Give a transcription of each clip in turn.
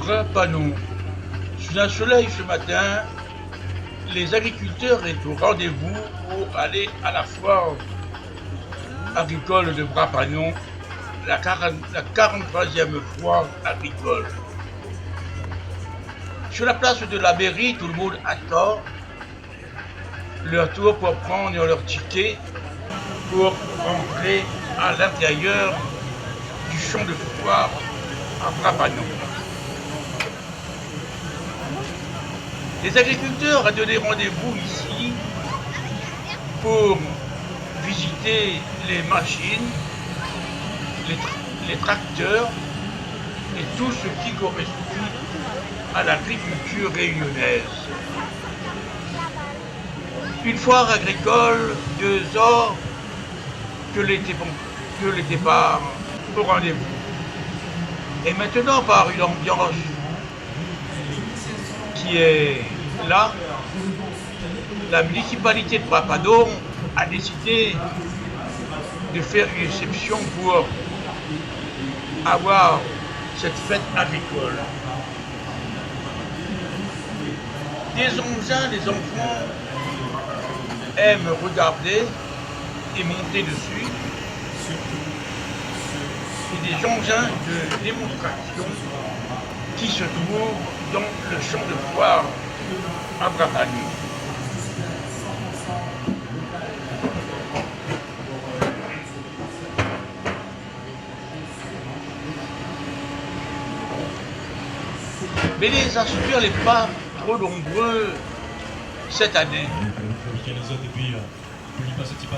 Brapanon. Sous un soleil ce matin, les agriculteurs étaient au rendez-vous pour aller à la foire agricole de Brapanon, la 43e foire agricole. Sur la place de la mairie, tout le monde attend leur tour pour prendre leur ticket pour entrer à l'intérieur du champ de foire à Brapanon. Les agriculteurs ont donné rendez-vous ici pour visiter les machines, les tracteurs et tout ce qui correspond à l'agriculture réunionnaise. Une foire agricole, 2 ans que les départs au rendez-vous. Et maintenant, par une ambiance qui est là, la municipalité de Brapanon a décidé de faire une exception pour avoir cette fête agricole. Des engins, les enfants aiment regarder et monter dessus. Et des engins de démonstration qui se trouvent dans le champ de foire à Brapanon. Mais les inscripteurs n'est pas trop nombreux cette année.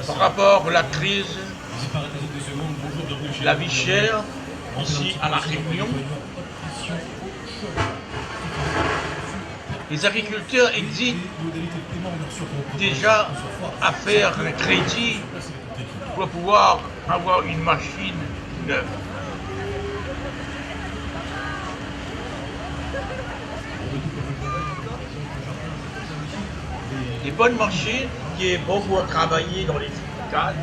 Par rapport à la crise, la vie chère, ici à La Réunion, les agriculteurs hésitent déjà à faire un crédit pour pouvoir avoir une machine neuve. Des bonnes machines qui est bon pour travailler dans les cadres.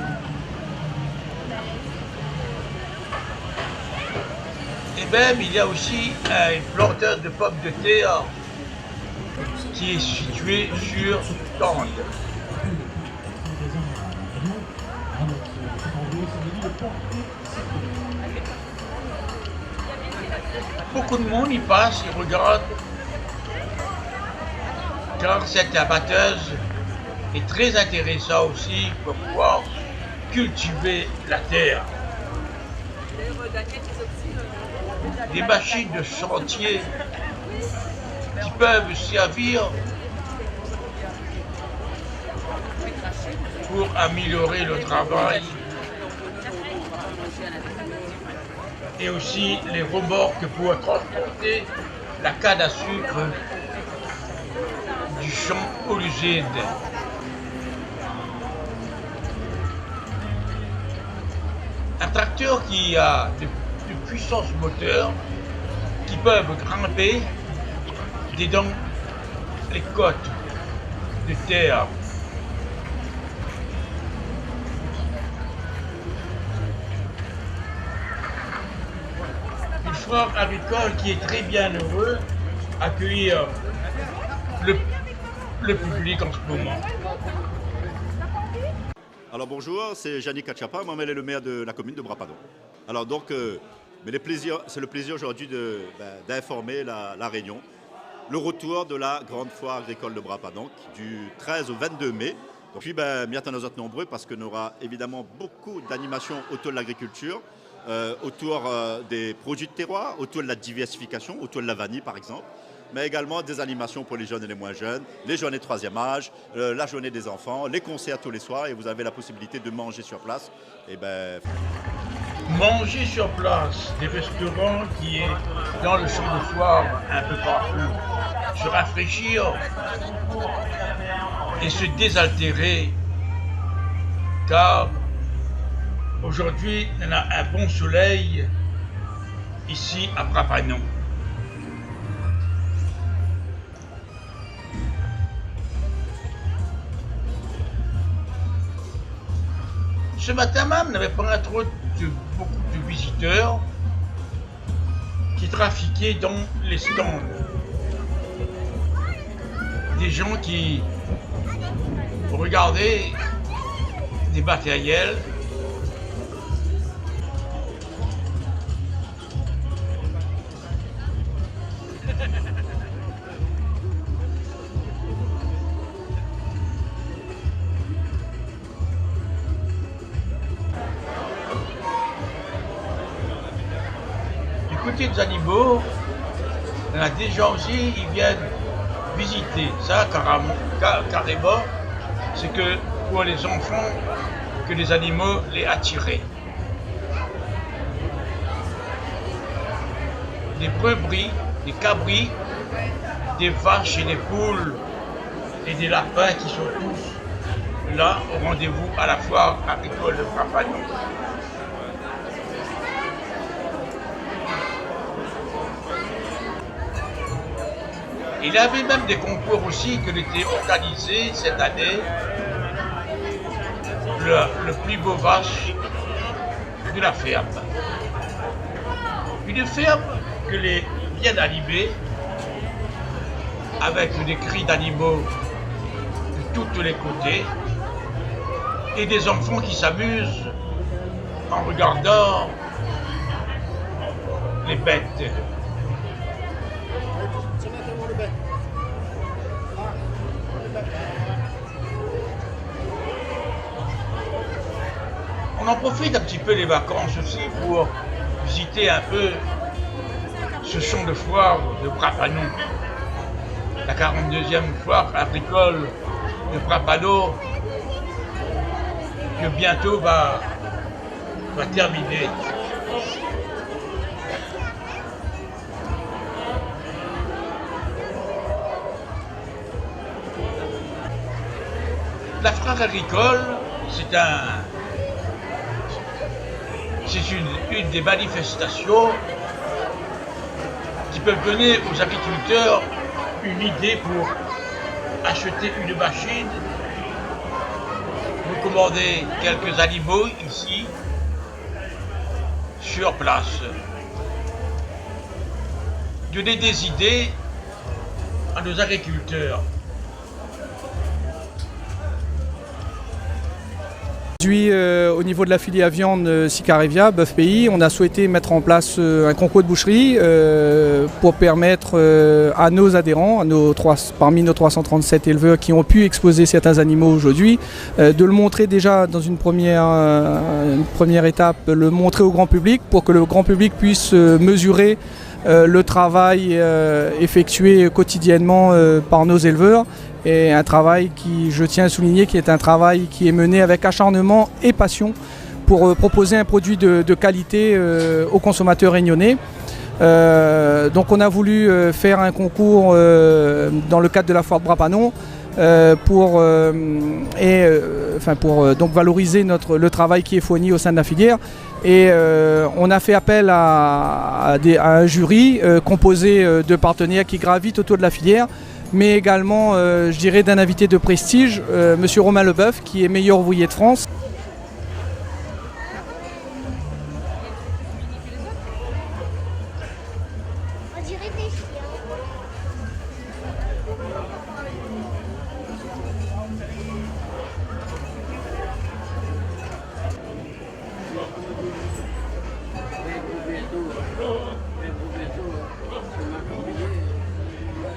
Et même il y a aussi un planteur de pommes de terre qui est situé sur Tende. Beaucoup de monde y passe et regarde, car cette abatteuse est très intéressante aussi pour pouvoir cultiver la terre. Des machines de chantier qui peuvent servir pour améliorer le travail et aussi les remorques pour transporter la canne à sucre du champ au l'usine. Un tracteur qui a de puissance moteur qui peuvent grimper dans les côtes de terre. Une foire agricole qui est très bien heureuse d'accueillir le public en ce moment. Alors bonjour, c'est Yannick Kachapa, moi-même le maire de la commune de Brapanon. Alors donc, c'est le plaisir aujourd'hui d'informer la Réunion. Le retour de la grande foire agricole de Brapanon du 13 au 22 mai. Donc, puis m'y attendons aux autres nombreux parce qu'on aura évidemment beaucoup d'animations autour de l'agriculture, autour des produits de terroir, autour de la diversification, autour de la vanille par exemple, mais également des animations pour les jeunes et les moins jeunes, les journées de 3e âge, la journée des enfants, les concerts tous les soirs et vous avez la possibilité de manger sur place. Et manger sur place, des restaurants qui est dans le champ de foire un peu partout, se rafraîchir et se désaltérer, car aujourd'hui on a un bon soleil ici à Brapanon. Ce matin même, on n'avait pas trop beaucoup de visiteurs. qui trafiquaient dans les stands. Des gens qui regardaient des matériels du côté des animaux. Il y en a des gens aussi, ils viennent visiter ça carrément, c'est que pour les enfants que les animaux les attiraient. Des brebis, des cabris, des vaches et des poules et des lapins qui sont tous là au rendez-vous à la foire agricole de Brapagnon. Il y avait même des concours aussi qui étaient organisés cette année. Le plus beau vache de la ferme. Une ferme que les bien animée, avec des cris d'animaux de tous les côtés, et des enfants qui s'amusent en regardant les bêtes. On en profite un petit peu les vacances aussi pour visiter un peu ce champ de foire de Brapagnon. La 42e foire agricole de Brapagnon que bientôt va terminer. La foire agricole, c'est une des manifestations qui peuvent donner aux agriculteurs une idée pour acheter une machine, vous commandez quelques animaux ici, sur place. Donner des idées à nos agriculteurs. Aujourd'hui, au niveau de la filière viande Sicarevia, bœuf pays, on a souhaité mettre en place un concours de boucherie pour permettre à nos adhérents, parmi nos 337 éleveurs qui ont pu exposer certains animaux aujourd'hui, de le montrer déjà dans une première étape, le montrer au grand public pour que le grand public puisse mesurer le travail effectué quotidiennement par nos éleveurs. Et un travail qui, je tiens à souligner, qui est un travail qui est mené avec acharnement et passion pour proposer un produit de qualité aux consommateurs réunionnais. Donc on a voulu faire un concours dans le cadre de la foire de Brapagnon pour donc valoriser le travail qui est fourni au sein de la filière. Et on a fait appel à un jury composé de partenaires qui gravitent autour de la filière, mais également, je dirais, d'un invité de prestige, Monsieur Romain Leboeuf, qui est meilleur ouvrier de France.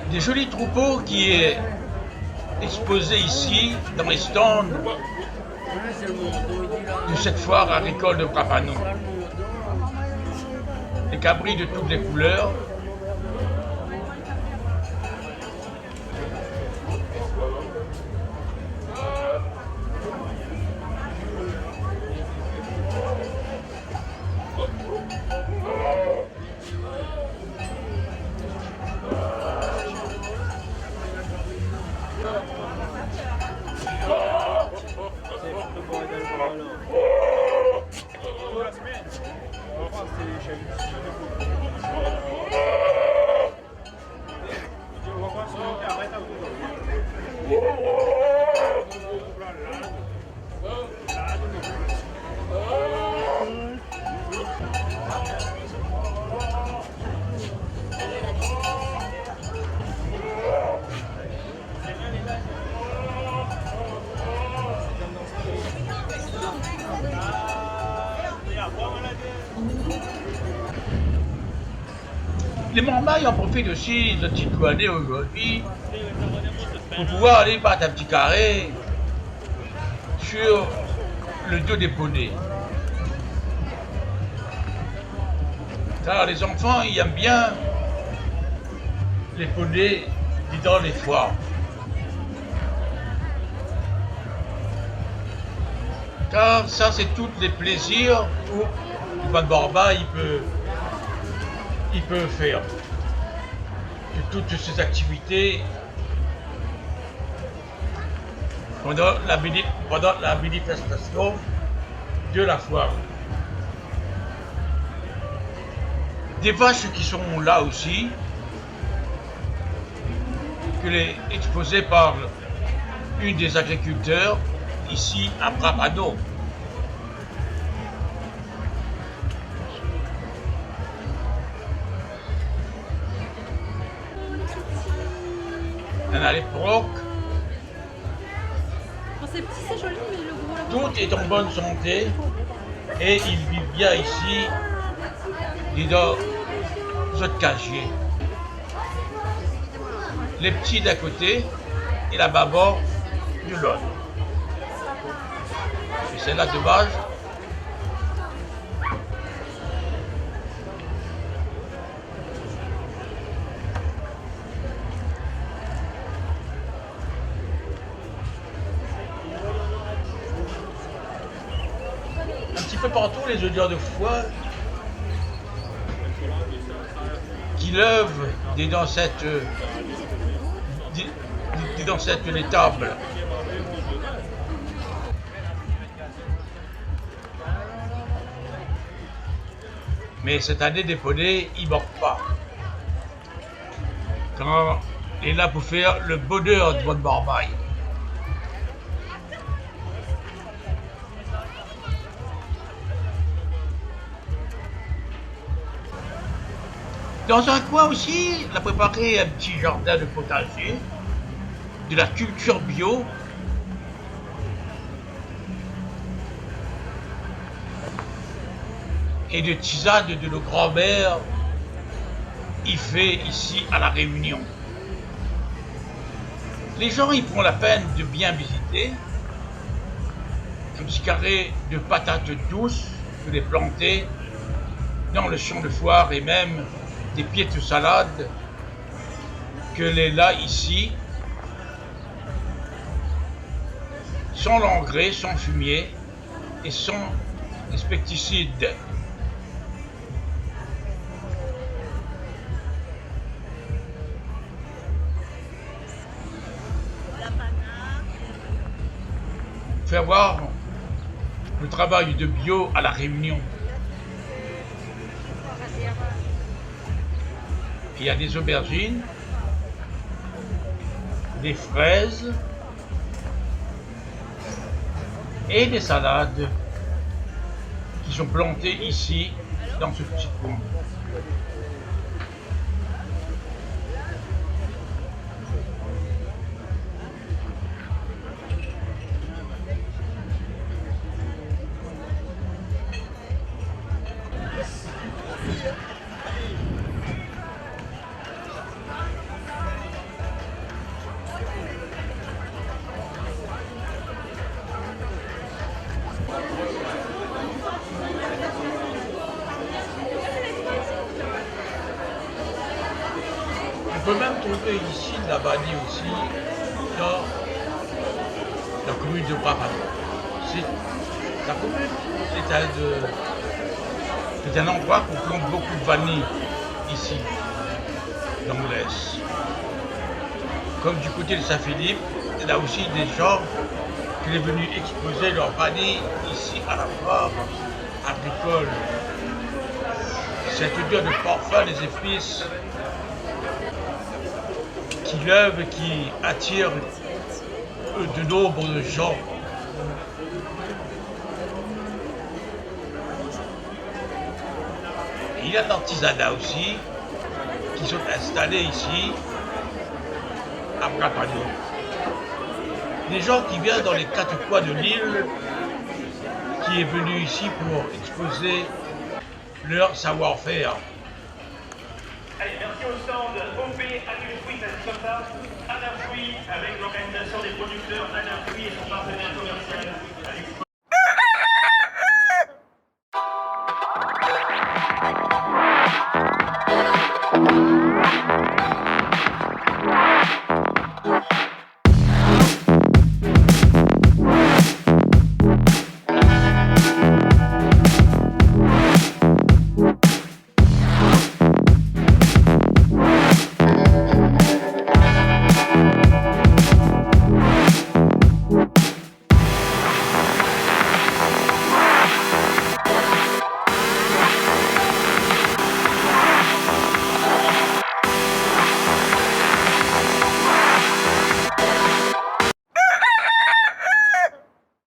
Des jolis troupeaux qui est exposé ici dans les stands de cette foire agricole de Brapagnon. Des cabris de toutes les couleurs. Les Mormailles en profitent aussi de cette journée aujourd'hui pour pouvoir aller battre un petit carré sur le dos des poneys. Car les enfants, ils aiment bien les poneys dans les foires. Car ça, c'est tous les plaisirs où Ivan Barba il peut faire. Et toutes ces activités pendant la manifestation de la foire. Des vaches qui sont là aussi, que les exposées par une des agriculteurs ici à Brapano. À l'époque, c'est petit, c'est joli, mais le gros là. tout est en bonne santé et ils vivent bien ici, dans ce casier. Les petits d'un côté et la maman de l'autre. Et c'est là dommage. Un petit peu partout les odeurs de foie qui lèvent des dansettes les tables. Mais cette année des poneys, ils ne mordent pas. Quand il est là pour faire le bonheur de votre barbaille. Dans un coin aussi, on a préparé un petit jardin de potager, de la culture bio. Et de tisane de nos grands-mères, il fait ici à La Réunion. Les gens, ils prennent la peine de bien visiter. Un petit carré de patates douces, de les planter dans le champ de foire et même des pieds de salade que les là ici, sans l'engrais, sans fumier et sans pesticides. Faire voir le travail de bio à La Réunion. Il y a des aubergines, des fraises et des salades qui sont plantées ici dans ce petit coin. On peut même trouver ici de la vanille aussi dans la commune de Brapano. La commune c'est un endroit où on plante beaucoup de vanille ici, dans l'Est. Comme du côté de Saint-Philippe, il y a aussi des gens qui sont venus exposer leur vanille ici à la foire agricole. Cette odeur de parfum, les épices qui lève, qui attire de nombreux gens. Et il y a de l'artisanat aussi qui sont installés ici à Brapano. Des gens qui viennent dans les quatre coins de l'île, qui est venu ici pour exposer leur savoir-faire. Allez, merci au stand OP Annual Fruit, ça se dit comme ça. Anna Fruit, avec l'organisation des producteurs Anna Fruit et son partenaire commercial.